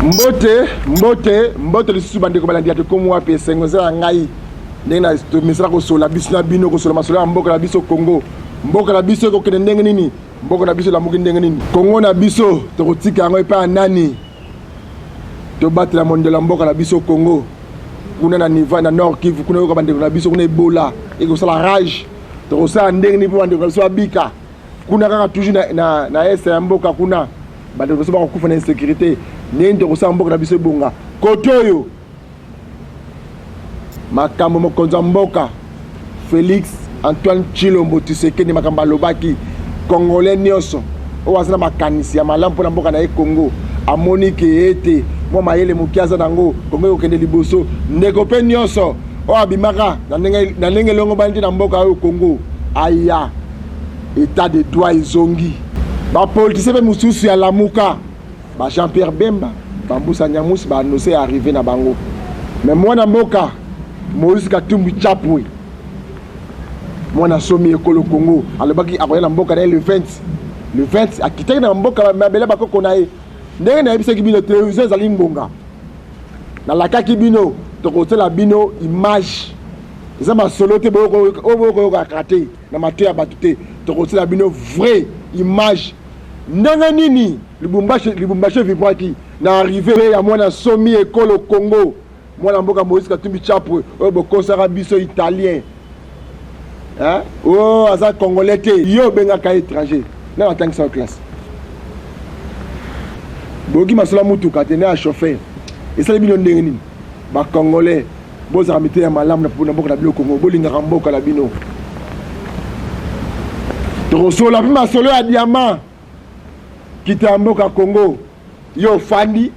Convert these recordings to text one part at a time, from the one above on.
Mbote le sous-bande comme la diate comme moi pe sengo za ngai ndena to misra ko sola bisna bino ko sola masola mboka la biso Congo mboka la biso ko kene ndenge nini mboka la biso la muki ndenge nini Congo na biso to kotika ngo pa nani to battre la monde la mboka la biso Congo kuna na niveau na Nord Kivu kuna ko bande la biso kuna Ebola et ko sala rage to ko sa ndenge ni bande ko so abika kuna kaka toujours na est ya mboka kuna bande ko so ba ko kufa na insécurité nende ko sa mboka na biso bonga kotoyo makambo mokonza mboka Félix Antoine Tshilombo Tshisekedi makamba lobaki congolais nyonso o wazana makanisi ya malampo na mboka na Congo amoni ke ete mo mayele mukiaza nango Congo okende liboso ndeko pe nyonso o abimaka na ndenge longo bandi na mboka oyo Congo aya état de droit izongi ba politicien pe mususu ya lamuka ba Jean-Pierre Bemba Bambusa Nyamusi ba annoncé arrivé na bango mais moi na mboka Moïse Katumbi Chapwe mwana somi ekolo Congo alobaki akoyela mboka na le 20 akitaki na mboka mabele bakoko na ye ndenge na yebisaki bino télévision ezali ngonga nalakaki bino tokotela bino image eza masolo te boyokoyoka te na mato ya bato te tokotela bino vrai image ndenge nini Lubumbashi vibraki na arrivé ya mwana somi ekolo Congo mwana mboka Moïse Katumbi Chapwe oyo bokosaka biso italien hein oh aza congolais te yo bengaka étranger na batangisa en classe boki masolo mutuka te na chauffeur esali bino ndenge nini ba congolais bozaka mite ya malamu na mboka na bino Congo bolingaka mboka na bino tokosola mpe masolo ya diamant kita mboka Congo yo fandi.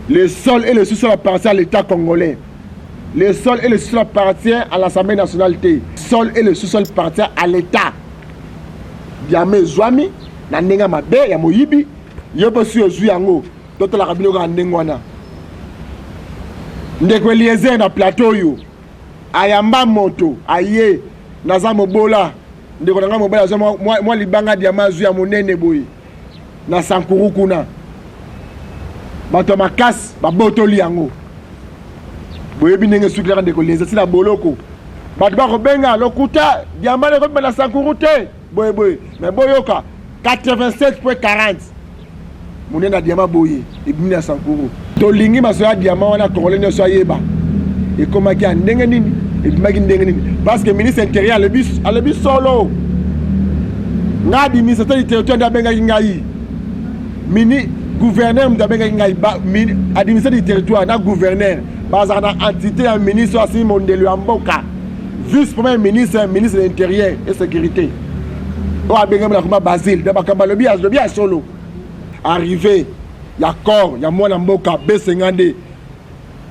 Le sol et le sous-sol appartiennent à l'État congolais. Le sol et le sous-sol appartiennent à l'Assemblée nationale. Le sol et le sous-sol appartiennent à l'État. Diamé Zouami, Nanenga Mabe, Yamoyibi, Yobosu Yozuyango, Toto la Rabino Gandengwana. Ndekwe liaison na plateau yo. Ayamba moto, aye, Nazamo Bola, Ndekonanga Mobola, moi libanga Diama Zuya Monene boy. Na Sankuru kuna. Bato makas babotoli yango boyebi ndenge suki la ndeko leza sila boloko bato bako benga lokuta diamane ko bana Sankuru te boye mais boyoka 87.40 munena diama boye ebimi na Sankuru to lingi masoya diama wana congolais nyo so yeba e komaki ndenge nini ebimaki ndenge nini parce que ministre intérieur le bis solo ngadi ministre du territoire da benga ngai mini gouverneur m'dabenga ngai administrateur du territoire na gouverneur baza na entité ya ministre asi mondelo mboka vice premier ministre de l'intérieur et sécurité o abenga na kuma Basile da bakamba lobi solo arrivé ya corps ya mwana mboka B50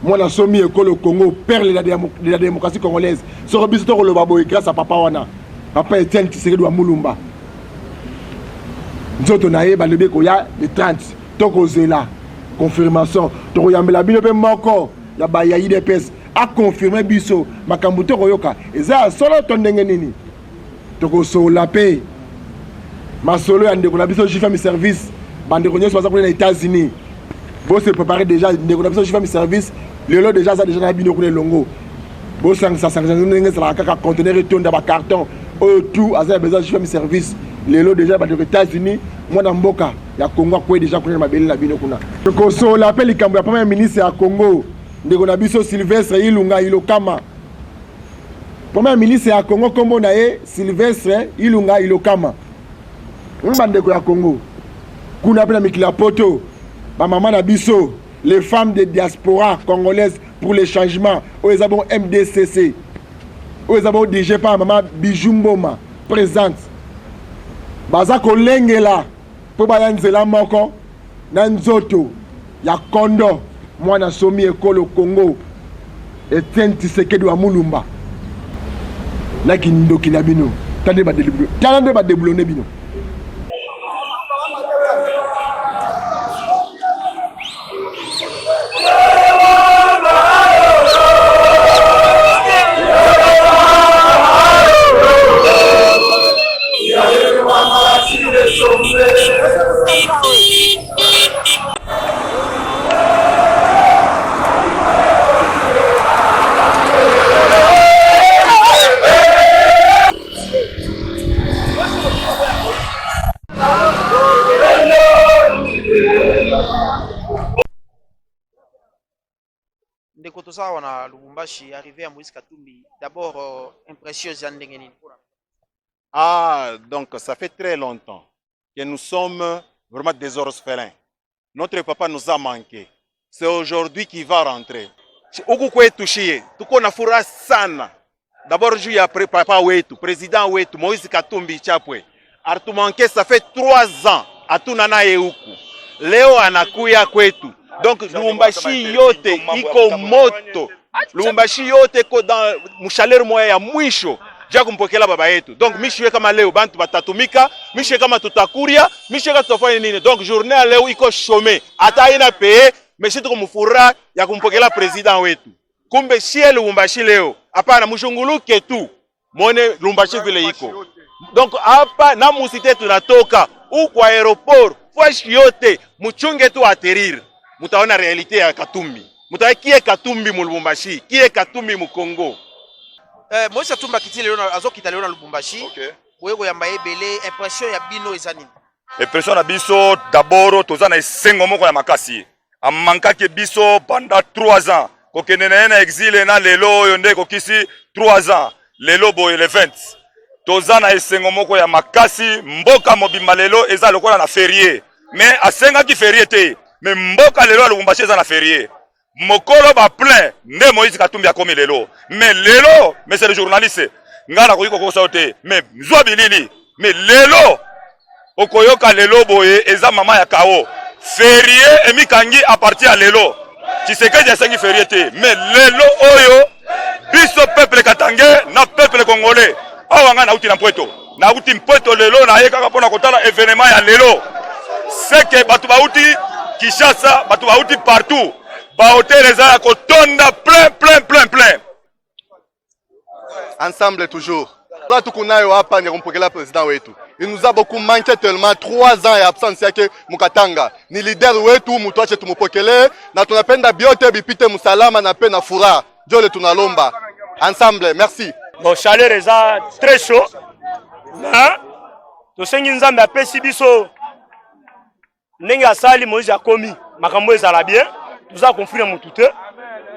mwana somi ekolo Congo perle de la démocratie congolaise so biso to koloba boy grâce à papa wana papa Etienne Tshisekedi wa Mulumba nzoto na ye balobi ko ya le 30 toko zela confirmation toko yambela bino pe moko ya ba ya IDPS a confirmer biso makambo toko yoka eza solo to ndenge nini toko sola pe masolo ya ndeko na biso jifa mi service bande ko nyoso baza ko na États-Unis bo se préparer déjà ndeko na biso jifa mi service lelo déjà ça déjà na bino ko longo bo sang ndenge ça kaka conteneur etonda ba carton o tout aza besoin jifa mi service lelo déjà bande ko États-Unis mwana mboka ya Congo kwa déjà kuna mabeli na bino kuna ko so la appel likambo ya premier ministre ya Congo ndeko na biso Sylvestre Ilunga Ilokama premier ministre ya Congo kombo na ye Sylvestre Ilunga Ilokama ndeko ya Congo kuna pena mikila poto ba mama na biso les femmes de diaspora congolaise pour le changement o ezabo MDCC o ezabo DG pa mama Bijumboma présente baza kolengela po baya nzela moko na nzoto ya kondo mwana somi ekolo Congo Etienne Tshisekedi wa Mulumba na kindoki na bino tande ba débloné bino ndeko toza wana Lubumbashi arrivé à Moïse Katumbi. D'abord impression ya ndenge nini? Ah, donc ça fait très longtemps que nous sommes vraiment des orphelins. Notre papa nous a manqué. C'est aujourd'hui qu'il va rentrer. Huku kwetu shie tuko na furaha sana. D'abord juu ya papa wetu, président wetu Moïse Katumbi Chapwe. Artumanke ça fait 3 ans atuna naye huku. Leo anakuya kwetu. Donc Lubumbashi yote iko moto. Lubumbashi yote iko dans mshalere moya ya mwisho. Ja kumpokela baba yetu. Donc mishiwe kama leo bantu batatumika, mishiwe kama tutakuria, mishiwe kama tutafanya nini. Donc journée leo iko chômé. Ata ina paye, mais c'est tuko mfura ya kumpokela president wetu. Kumbe shie Lubumbashi leo. Hapana mshunguluke tu. Mone Lubumbashi vile iko. Donc hapa na musite tunatoka huko aeroport, fashi yote mchunge tu aterir. Mutaona realite ya Katumbi. Mutaona kie Katumbi mu Lubumbashi, kie Katumbi mu Congo. Moïse Katumbi kitile leo azokita leo na Lubumbashi. Okay. Boyeko yamba ebele impression ya bino ezani. Impression na biso d'abord toza na esengo moko ya makasi. Amankaki biso pendant 3 ans. Kokende na exil na lelo oyo nde kokisi 3 ans. Lelo boye le 20. Toza na esengo moko ya makasi, mboka mobimba lelo eza lokola na férié. Mais asengaki férié te. Mais mboka lelo Lubumbashi eza na férié. Mokolo ba plein nde Moïse Katumbi akomi lelo. Mais lelo, monsieur le journaliste, ngana koyiko ko sauté. Mais zwa bilili. Mais lelo okoyoka lelo boye eza mama ya kao. Férié emikangi à partir à lelo. Tshisekedi asengi férié te. Mais lelo oyo biso peuple katangé na peuple congolais. Awa nga na uti na Mpweto. Na uti Mpweto lelo na ye kaka pona kotala événement ya lelo. C'est que batu ba uti Kinshasa, batu ba uti partout. Ba hôtel eza kotonda plein. Ensemble toujours. Là tout qu'on a eu hapa ni kumpokela président wetu. Il nous a beaucoup manqué tellement 3 ans ya absence yake mukatanga. Ni leader wetu mutwache tumupokele na tunapenda biote bipite musalama na pe na furaha. Jole tunalomba. Ensemble, merci. Bon, chaleur eza très chaud. Na to sengi nzambe apesi biso ndenge asali Moïse akomi makambo ezala bien. Tuza konfirmer mutu te.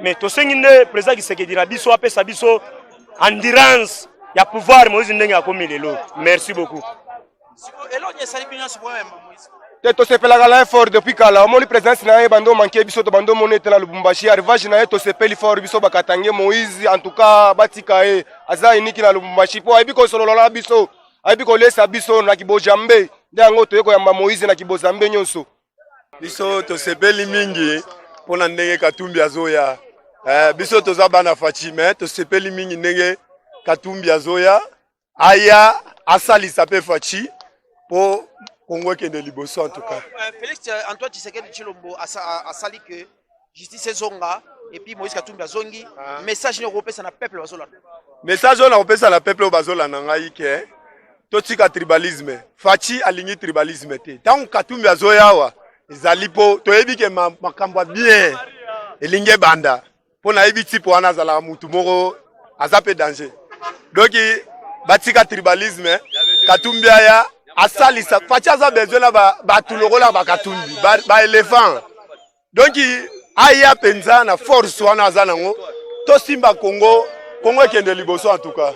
Mais to sengi nde président Tshisekedi na biso apesa biso endurance ya pouvoir Moïse ndenge akomi lelo. Merci beaucoup. Elonye sali bino so problème Moïse. Te to sepelaka la effort depuis kala omoni présence na ye bando manqué biso to bando monete na Lubumbashi arrivage na ye to sepeli fort biso bakatange Moïse en tout cas batika e aza iniki na Lubumbashi po ayibi ko solola biso ayibi ko lesa biso na kibojambe ndango to yeko yamba Moïse na kibozambe nyonso Biso to sepeli mingi pona ndenge Katumbi azoya. Biso to za bana Fatima to sepeli mingi ndenge Katumbi azoya. Aya asali sape fachi po Congo kende liboso en tout cas. Félix Antoine Tshisekedi Tshilombo asali que justice zonga et puis Moïse Katumbi azongi message ne repesa na peuple bazolana. Message on a repesa na peuple bazolana ngai ke totika tribalisme. Fachi alingi tribalisme te. Tant Katumbi azoya wa ezali po toyebi ke makambo bien elinge banda. Pona yebi tipo wana zala mutu moko azape danger. Donc batika tribalisme Katumbi aya asali sa facha za besoin na ba tulokola ba Katumbi ba éléphant. Donc aya penza na force wana za nango to simba Congo ekende liboso en tout cas.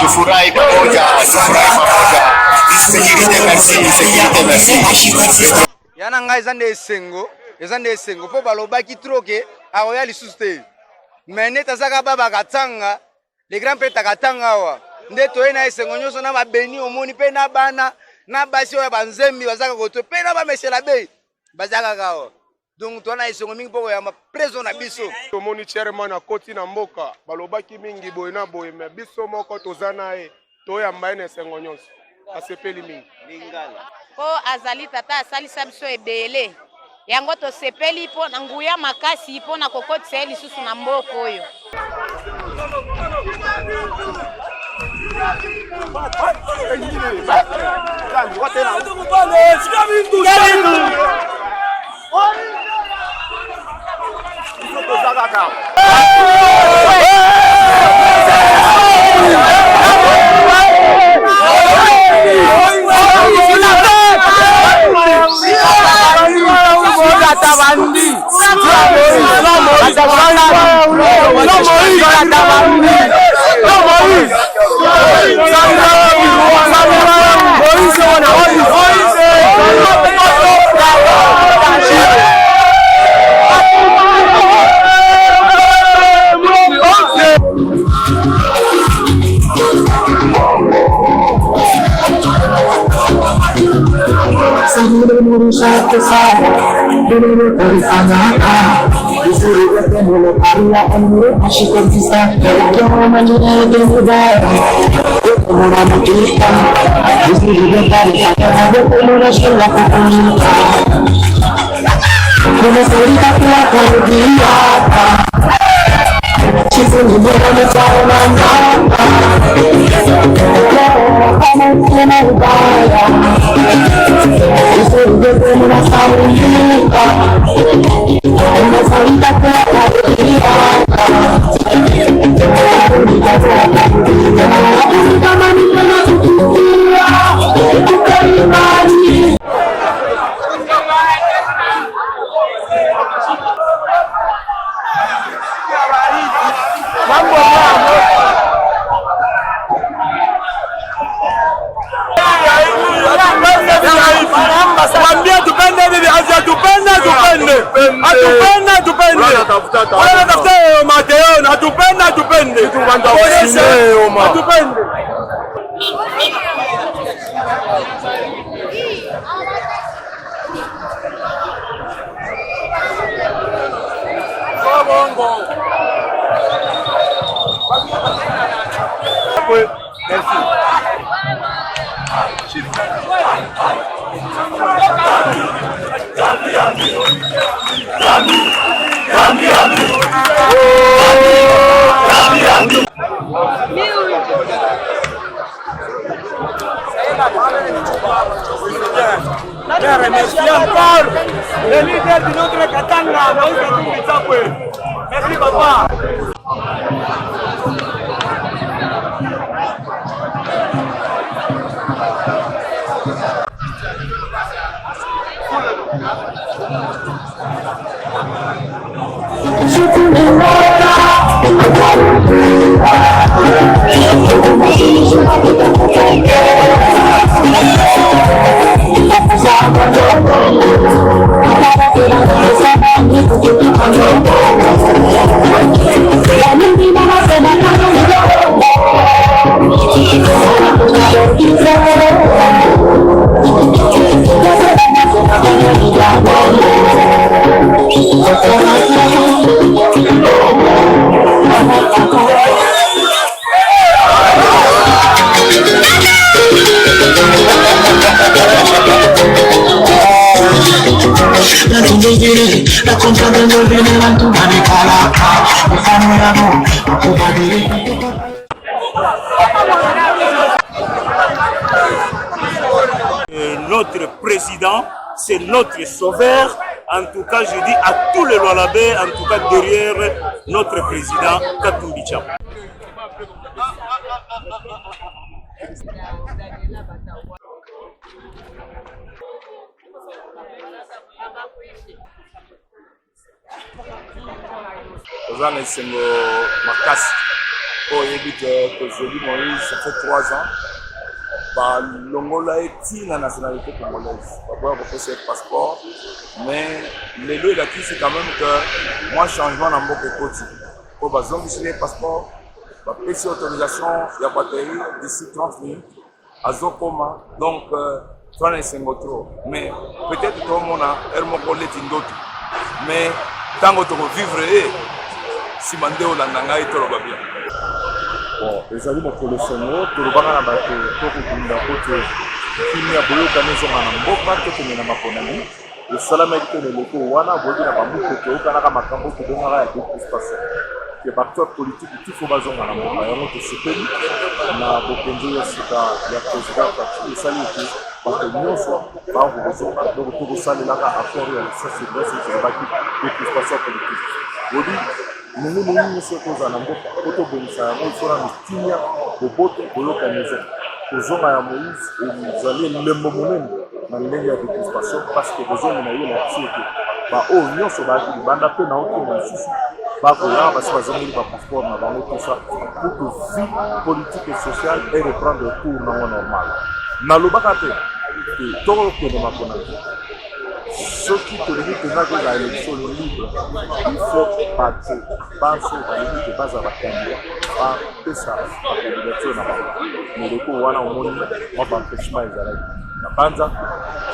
Tufurahi pamoja, yana ngai ezande esengo po balobaki troke akoya lisusu te me neti azaka baba katanga le grand père takatanga awa nde toye na esengo nyonso na babeni omoni mpe na bana na basi oyo banzembi bazaka koto mpe na bamesela bei bazaka awa donc toana esengo mingi mpo koyamba preso na biso tomoni chairman akoti na mboka balobaki mingi boye na boye me biso moko toza na ye toyamba ye na esengo nyonso asepeli mingi po azali tata asalisa biso ebele yango tosepeli mpo na nguya makasi mpo na kokotisa ye lisusu na mboka oyo. Remercie encore le leader de notre Katanga, Moïse Katumbi Tsapwe. Merci beaucoup. Notre président, c'est notre sauveur. En tout cas, je dis à tous les Lualabais, en tout cas derrière notre président Katumbi Tcham. Ozan Esengo Makasi, Kozeli Moïse, ça fait 3 ans. Longola est la nationalité congolaise. D'abord, il faut ce passeport. Mais le lot, il a dit quand même que moi, changement dans mon côté. Pour besoin de passeport, petite autorisation, il y a batterie d'ici 30 minutes. À Zokoma, donc, tu as un trop. Mais peut-être que tout le monde a un collègue d'autres. Mais tant que tu vas vivre, si tu as un peu de bien. Bon, ezali mokolo songo tolobaka na bato tokokunda kote kimi ya boyokani ezonga na mboka tokende na maponami esalamaki te leloko wana boyoki na bamuko toyokanaka makambo tobengaka ya décrispation ke bato ya politiki tifo bazonga na mboka yango tosepeli na bokonzi ya sika ya président parti esali ete bato nyonso bakozonga donc tokosalelaka accord ya licence nyonso ezalaki décrispation politique bobi nous nous sommes en Mboka, Koto Bonisa, nous sommes en Tinia, Boboto, Boloka Maison. Nous sommes à Moïse et nous allons le moment dans les liens de décrispation parce que nous avons eu la société. Oh, nous sommes à Banda Pe, nous sommes à Sissi. Parce que nous avons eu un passeport, nous avons tout ça pour que la vie politique et sociale ait reprendre le cours normal. Dans le Bakate, tout le monde est ceux qui te disent que la élection libre, il faut battre, penser que pas à la candidat, pas que ça, pas que l'élection n'a pas. Mais le coup, on a un monde, on va empêcher les arrêts. La bande,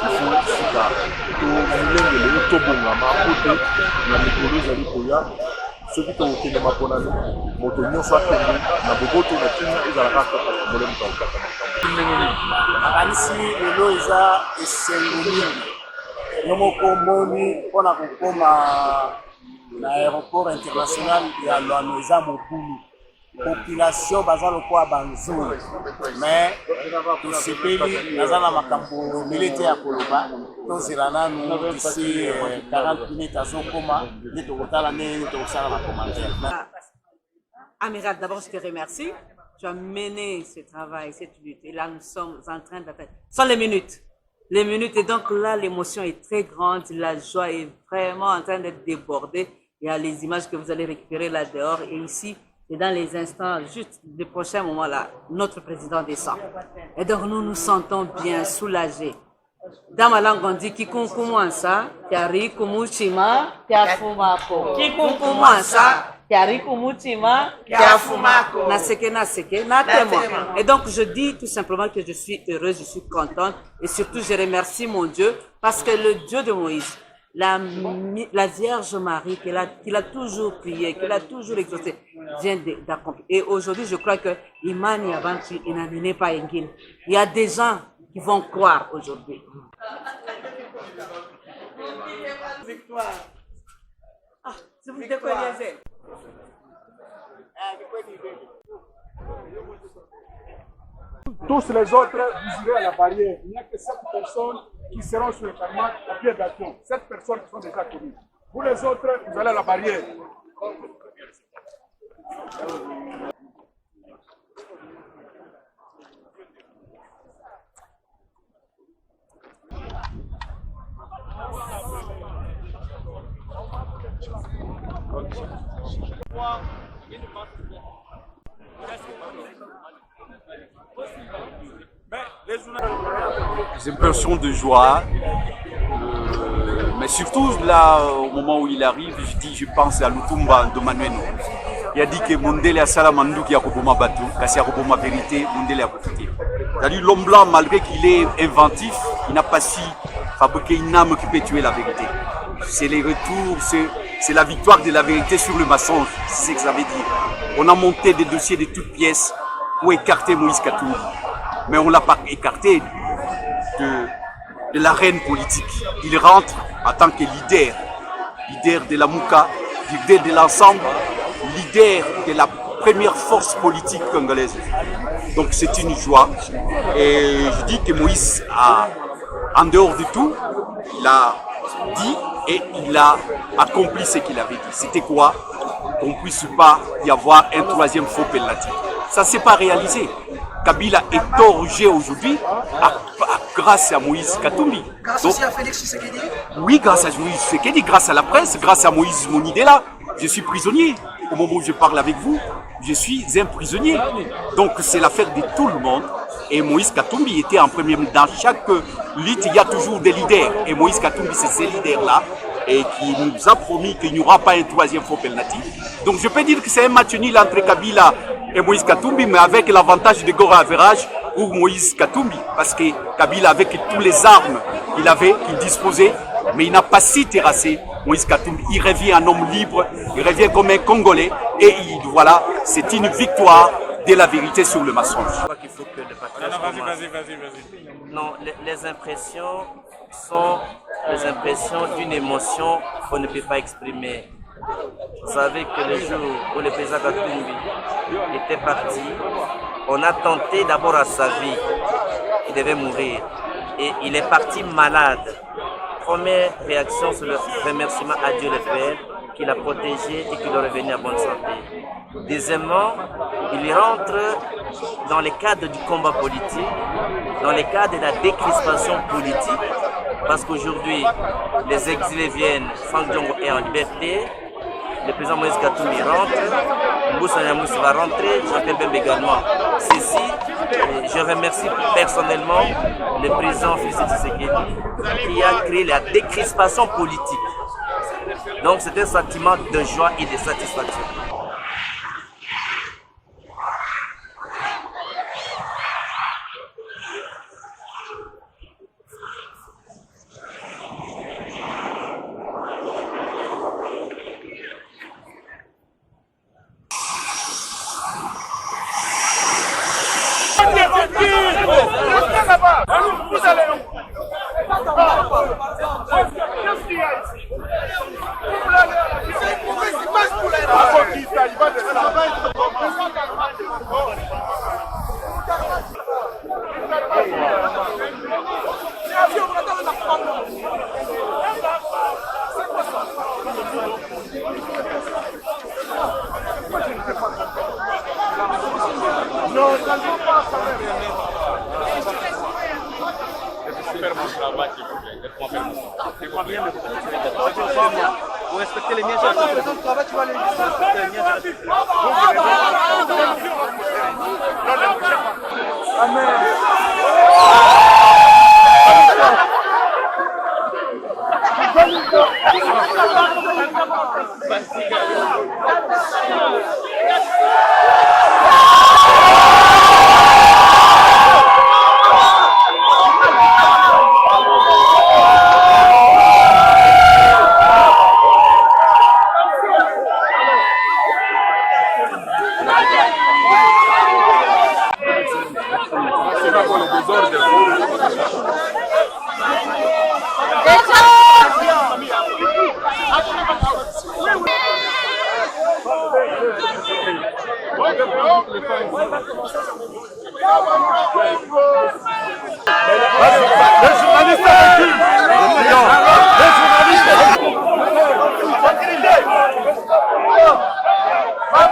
il faut que tout le monde est au bon moment, côté, la méthodologie de l'Ikoya, ceux qui ont été dans ma bonne année, mon soit connu, na boboto na kina ezala kaka problème dans le kata. Ici, le lot est essentiel. Nomoko moni pona kokoma na aéroport international ya Lwameza Mokulu population baza lokola banzuri mais tosepeli naza na makambo milite ya koloba tozela nanu d'ici 40 minutes azokoma nde tokotala ndenge tokosala na commentaire. Amiral, d'abord je te remercie, tu as mené ce travail, cette lutte et là nous sommes en train d'attendre. Ce sont les minutes. Les minutes, et donc là, l'émotion est très grande, la joie est vraiment en train d'être débordée. Il y a les images que vous allez récupérer là dehors, et ici, et dans les instants, juste les prochains moments là, notre président descend. Et donc nous nous sentons bien soulagés. Dans ma langue, on dit Kikunkumansa, Kiarikumuchima, Kiafumako. Kikunkumansa, Kiarikumuchima, Kiafumako. Naseke, naseke, natemo. Et donc je dis tout simplement que je suis heureuse, je suis contente et surtout je remercie mon Dieu parce que le Dieu de Moïse, la Vierge Marie qu'il a toujours prié, qu'il a toujours exaucé, vient d'accomplir. Et aujourd'hui, je crois que Imani Avanti n'est pas Engil. Il y a des gens qui vont croire aujourd'hui. Victoire. Ah, c'est vous décoller. Tous les autres, vous irez à la barrière. Il n'y a que 7 personnes qui seront sur le tarmac à pied d'avion. 7 personnes qui sont déjà connues. Vous les autres, vous allez à la barrière. Des impressions de joie, mais surtout là, au moment où il arrive, je pense à Lutumba de Manueno. Il a dit que Mondele a Salamandu qui a Roboma Batou, Kassia Roboma Vérité, Mondele a Kouti. C'est-à-dire l'homme blanc, malgré qu'il est inventif, il n'a pas si fabriqué une âme qui peut tuer la vérité. C'est les retours, c'est la victoire de la vérité sur le mensonge, c'est ce que ça veut dire. On a monté des dossiers de toutes pièces pour écarter Moïse Katumbi, mais on ne l'a pas écarté de l'arène politique. Il rentre en tant que leader de la Mouka, leader de l'ensemble, leader de la première force politique congolaise. Donc c'est une joie. Et je dis que Moïse a, en dehors de tout, il a dit et il a accompli ce qu'il avait dit. C'était quoi? Qu'on ne puisse pas y avoir un troisième faux penalty. Ça ne s'est pas réalisé. Kabila est orgé aujourd'hui grâce à Moïse Katumbi. Grâce aussi à Félix Tshisekedi? Oui, grâce à Moïse Tshisekedi, grâce à la presse, grâce à Moïse Monidela. Je suis prisonnier. Au moment où je parle avec vous, je suis un prisonnier. Donc c'est l'affaire de tout le monde. Et Moïse Katumbi était en premier. Dans chaque lutte, il y a toujours des leaders. Et Moïse Katumbi, c'est ces leaders-là. Et qui nous a promis qu'il n'y aura pas un troisième faux penalty. Donc je peux dire que c'est un match nul entre Kabila et Moïse Katumbi, mais avec l'avantage de Gora Average pour Moïse Katumbi. Parce que Kabila, avec toutes les armes qu'il disposait, mais il n'a pas si terrassé Moïse Katumbi. Il revient un homme libre, il revient comme un Congolais, et voilà, c'est une victoire de la vérité sur le mensonge. Je crois qu'il faut que le partage commence. Non, les impressions sont les impressions d'une émotion qu'on ne peut pas exprimer. Vous savez que le jour où le président Katumbi était parti, on a tenté d'abord à sa vie. Il devait mourir. Et il est parti malade. Première réaction, c'est le remerciement à Dieu le Père qui l'a protégé et qui l'a revenu à bonne santé. Deuxièmement, il rentre dans le cadre du combat politique, dans le cadre de la décrispation politique, parce qu'aujourd'hui, les exilés viennent, Franck Diongo est en liberté, le président Moïse Katumbi rentre, Moussa Nyamousse va rentrer, Jean-Pierre Bembe également. Ceci, je remercie personnellement le président Félix Tshisekedi qui a créé la décrispation politique. Donc c'est un sentiment de joie et de satisfaction. Vous respectez les miens, tu vas les respecter les miens.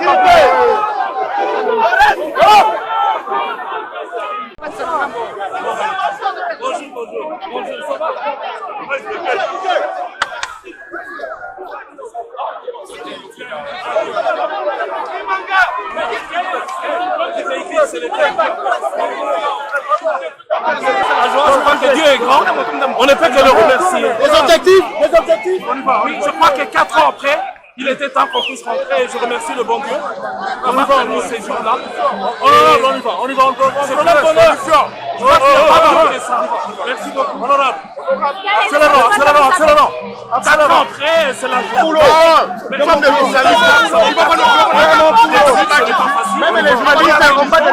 Je crois que Dieu est grand, on ne peut que le remercier. Les objectifs Oui, je crois que 4 ans après, il était temps qu'on puisse rentrer et je remercie le bon Dieu d'avoir permis ces jours-là. On y va, c'est le bonheur. Je crois qu'il n'y a pas de ça. Merci beaucoup. Honorable. Accélérons. 4 ans après, c'est la joie. Même les journalistes n'ont pas de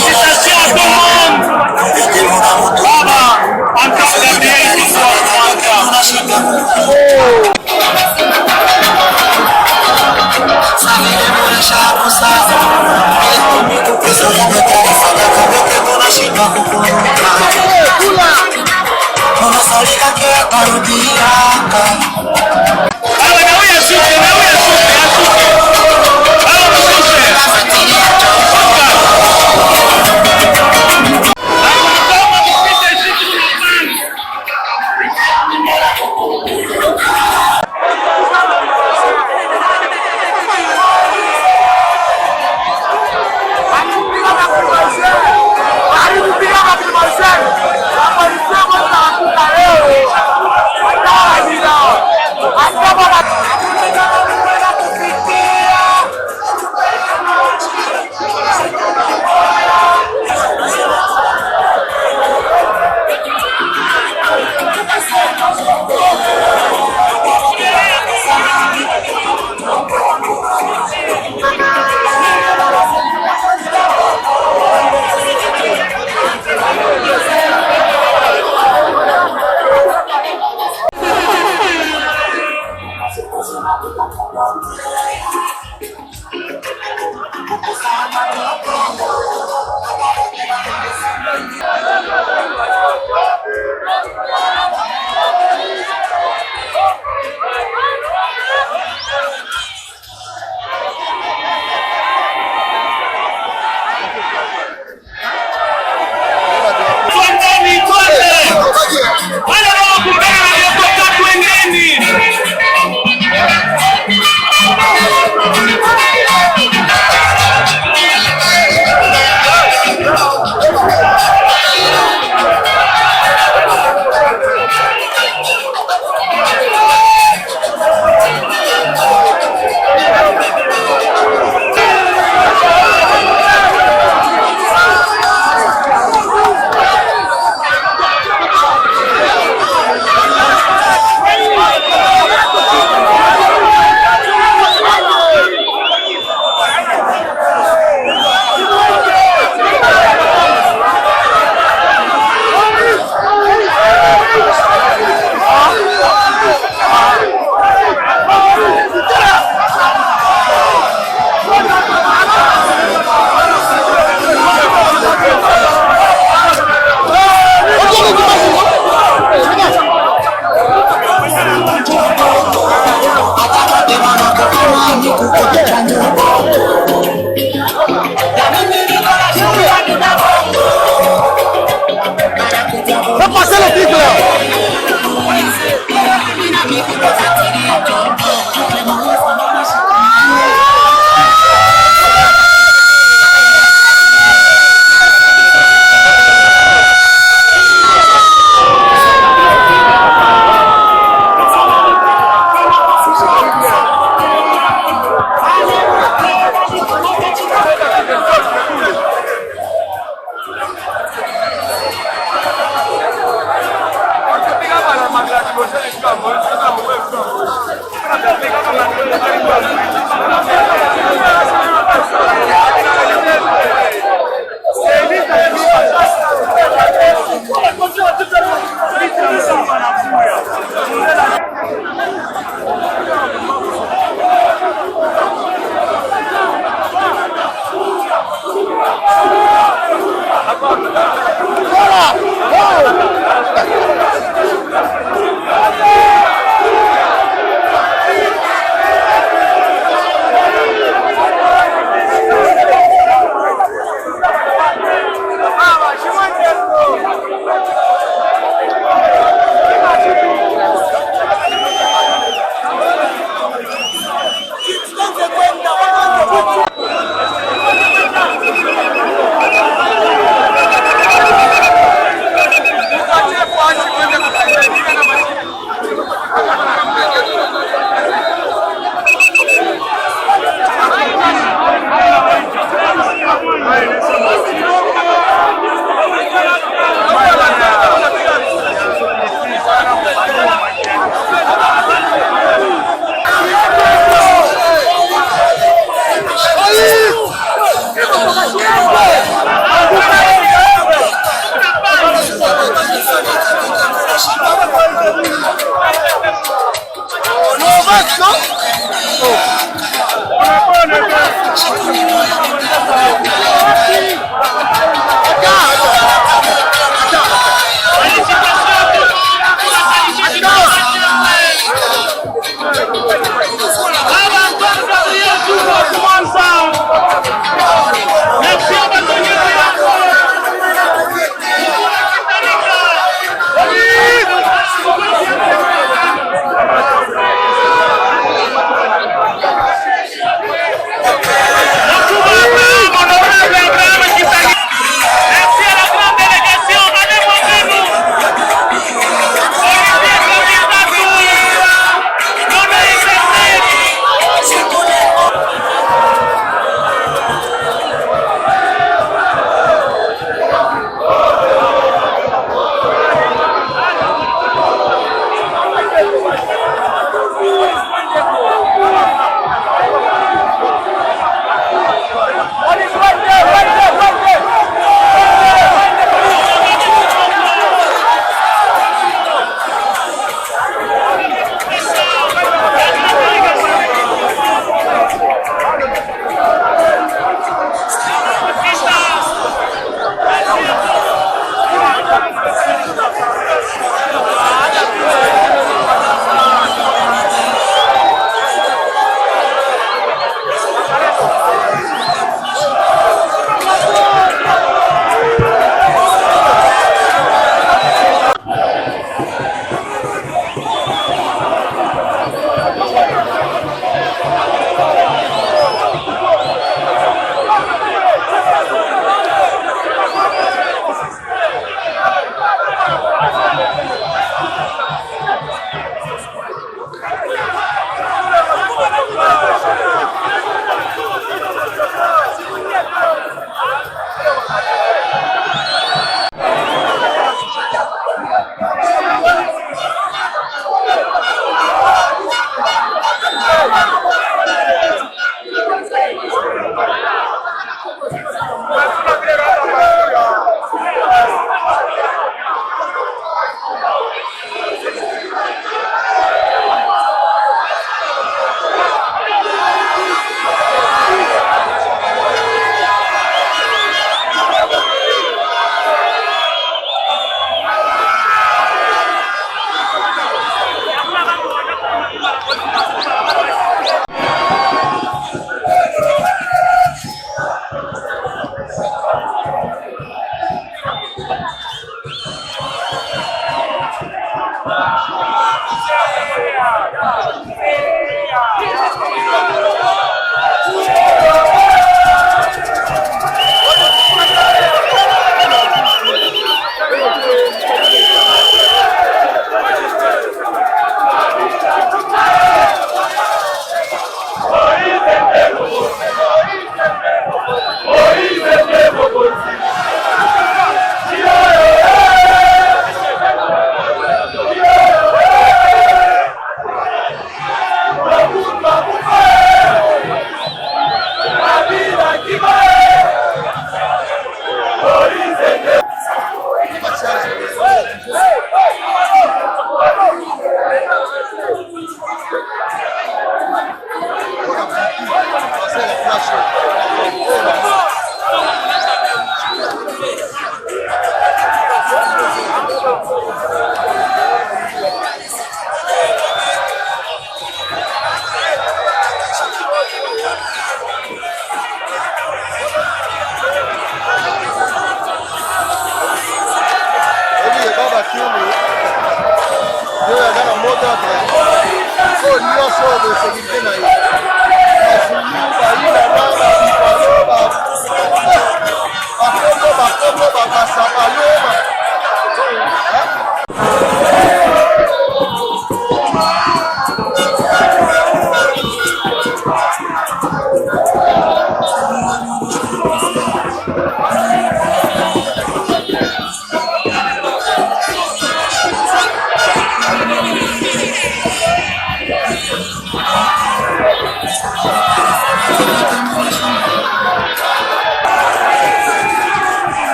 Félicitations à tout le monde. Bravo. Encore Gabriel qui soit Arriba, Cuba!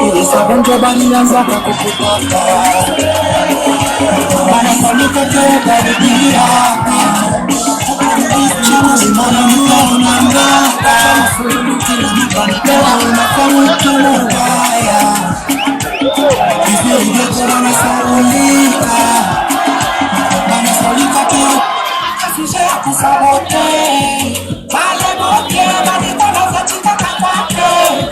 Ilisa balianza kukupata wanafanika kwa kurudia chama zimana unangaka unafanya tunubaya hivyo hivyo wanasaulika wanasaulika tu kasisha ya kusabote pale bote walikona zatika kakwake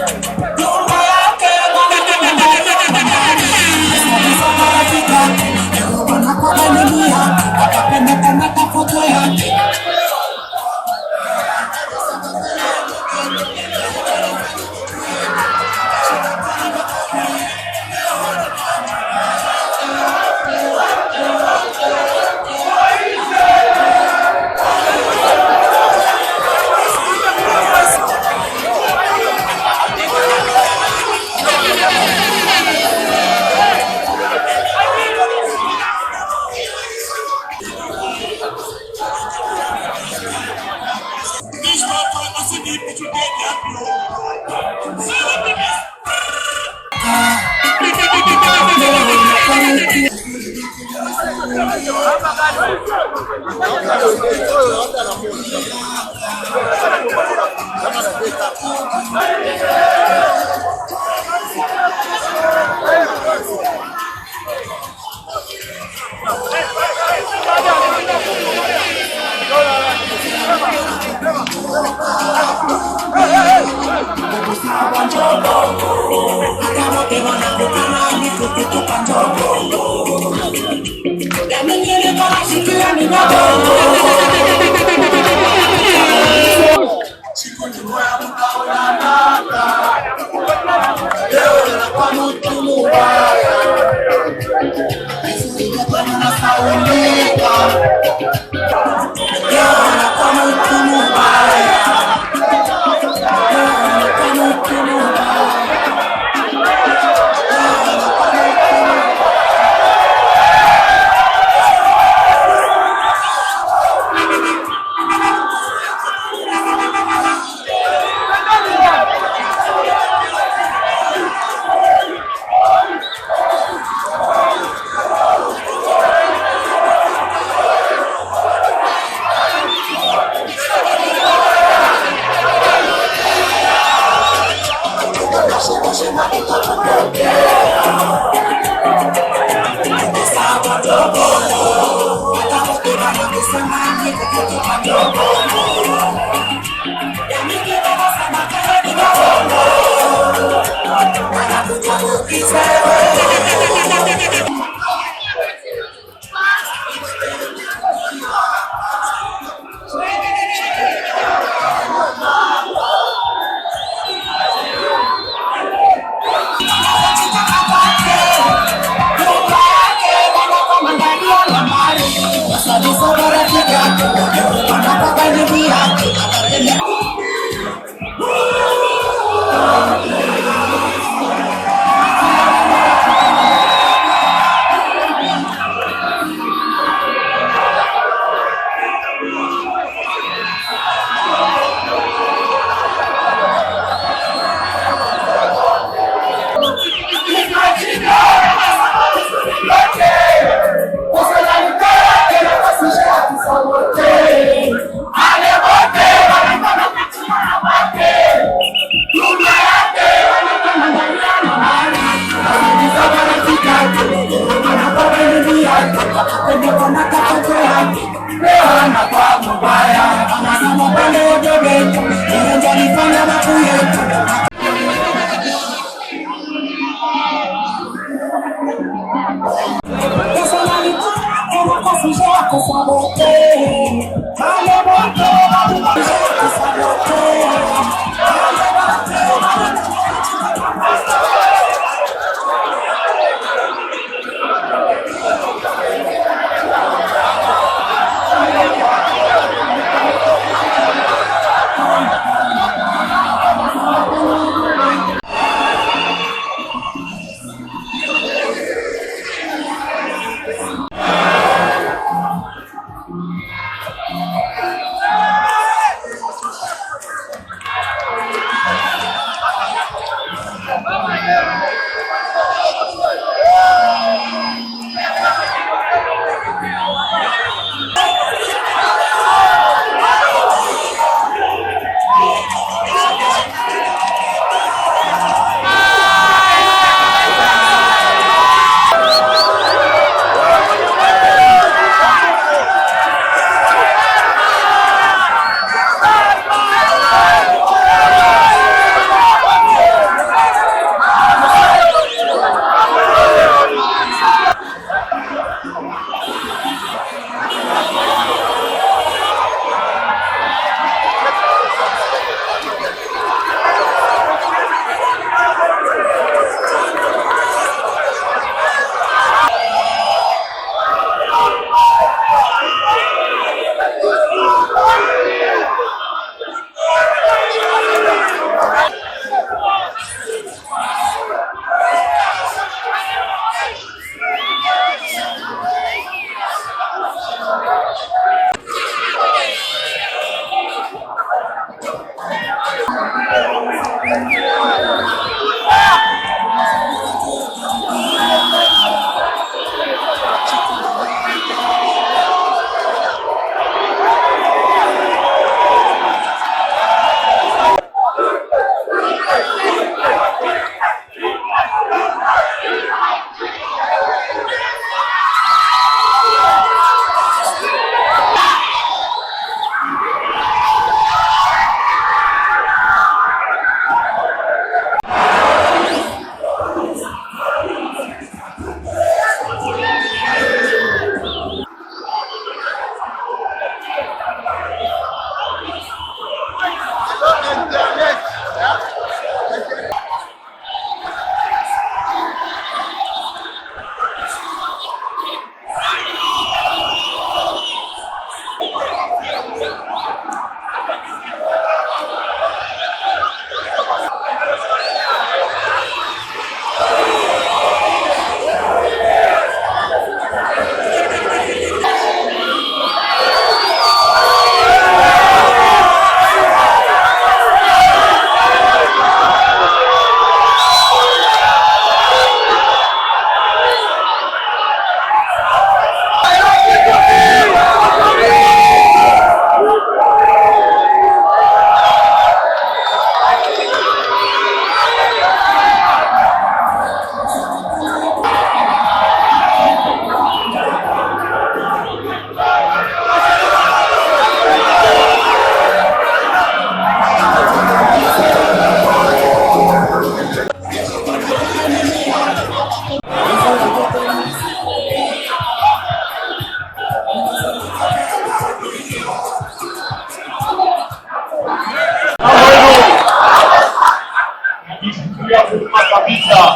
kabisa.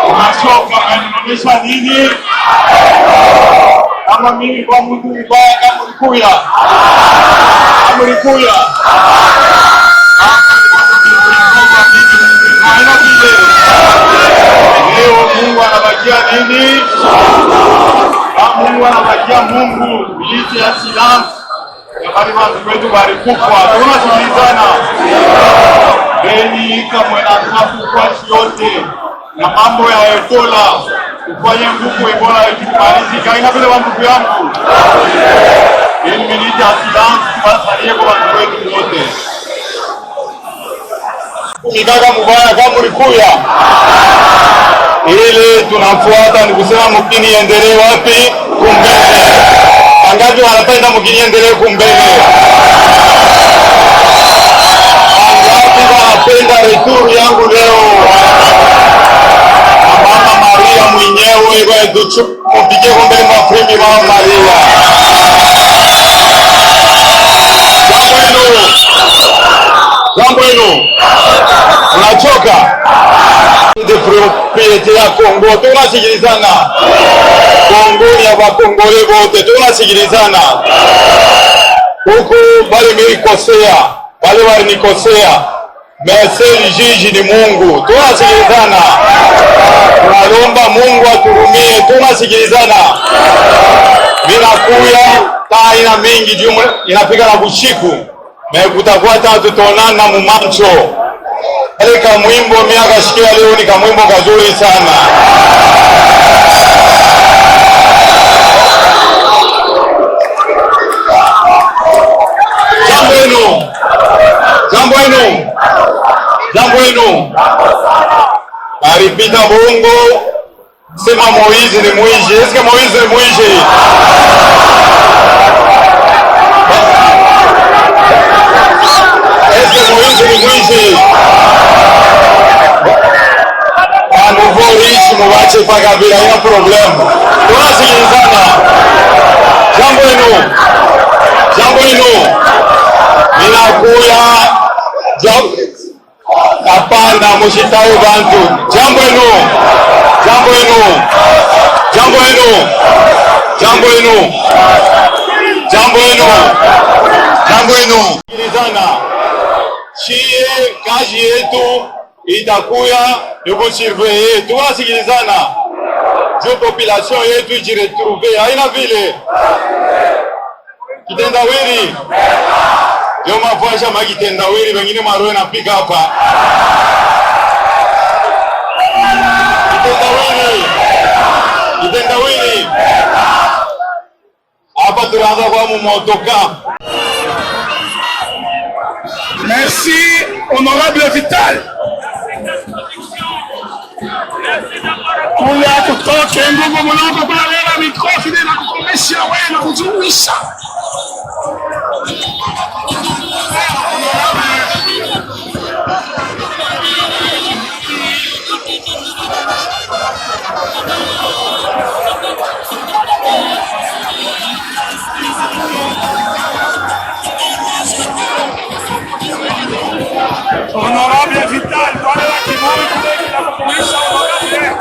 Unachoka unanionyesha nini? kama mimi kwa mtu mbaya kama mlikuya. Mlikuya. Haina vile. Leo Mungu anabakia nini? Mungu anabakia Mungu. Militi ya silence. Yakari watu wetu walikufa. Tunasikilizana. Beni kama tunakufua yote. Na mambo ya Ebola. Ufanye nguvu Ebola ikimalizika. Haina vile wandugu yangu. Hii militi ya silence tuwasalie kwa watu wetu wote. Kumikaka mubaya kama ulikuya. Ile tunafuata ni kusema mkini endelee wapi? Kumbele. Angapi wanapenda mkini endelee kumbele? Angapi wanapenda returu yangu leo? Mama Maria mwenyewe kwa duchu mpige kumbele mafrimi Mama Maria. Jambo hilo. Unachoka? De propriété ya Kongo tunasikilizana. Kongo ni ya Bakongole wote tunasikilizana. Huku bali milikosea, bali walinikosea. Meseli jiji ni Mungu. Tunasikilizana. Tunalomba Mungu aturumie, tunasikilizana. Minakuya taina mingi jumla inapika na bushiku. Kutakuwa tatu tonana mumancho. Eka mwimbo miaka shikia leo ni kamwimbo kazuri sana. Jambo enu. Alipita bongo. Sema Moizi ni mwizi. Eske Moizi ni mwizi? Eske Moizi ni mwizi? Nouveau riche muwache paka bila ina problem. Tunasikilizana. Jambo enu. Ninakuya. Hapana mushitayo bantu. Jambo enu. Sikilizana. Chie kazi yetu itakuya yuko surveiller. Tunasikilizana. Jo population yetu ijiretrouve. Haina vile. Kitendawili. Jo mafasha makitendawili wengine maroe na pick hapa. Kitendawili. Hapa tunaanza kwa mumotoka. Merci, honorable Vital. Kuya kutoke nguvu mlango kwa lela mikrofoni na kukomesha wewe na kuzuisha. Honorable Vital, wale wa kiburi kule na kukomesha honorable.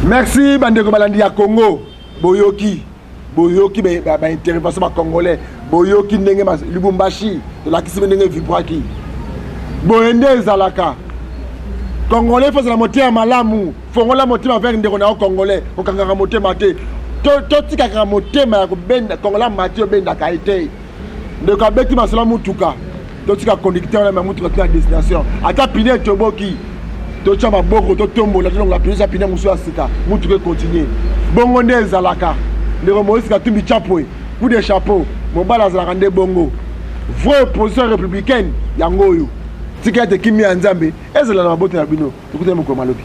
Merci bandeko balandi ya Congo. Boyoki intervention ba congolais. Boyoki ndenge Lubumbashi de la kisi ndenge vibraki. Boende zalaka. Congolais faut la moitié à malamu. Faut la moitié avec ndeko na congolais. Okanga moitié maté. Totika ka moitié ma ko benda congolais maté benda kaité. Ndeko abeti masala mutuka. Totika conducteur na mutuka à destination. Ata pine toboki. Tocha maboko totombola la pine pine musu asika. Mutuka continuer. Bongo nde zalaka. Ndeko Moïse Katumbi chapwe. Coup de chapeau. Mobala zalaka nde bongo. Vraie opposition républicaine yango yo. Tika te kimi ya Nzambe ezala na mabote na bino. Tukute moko malobi.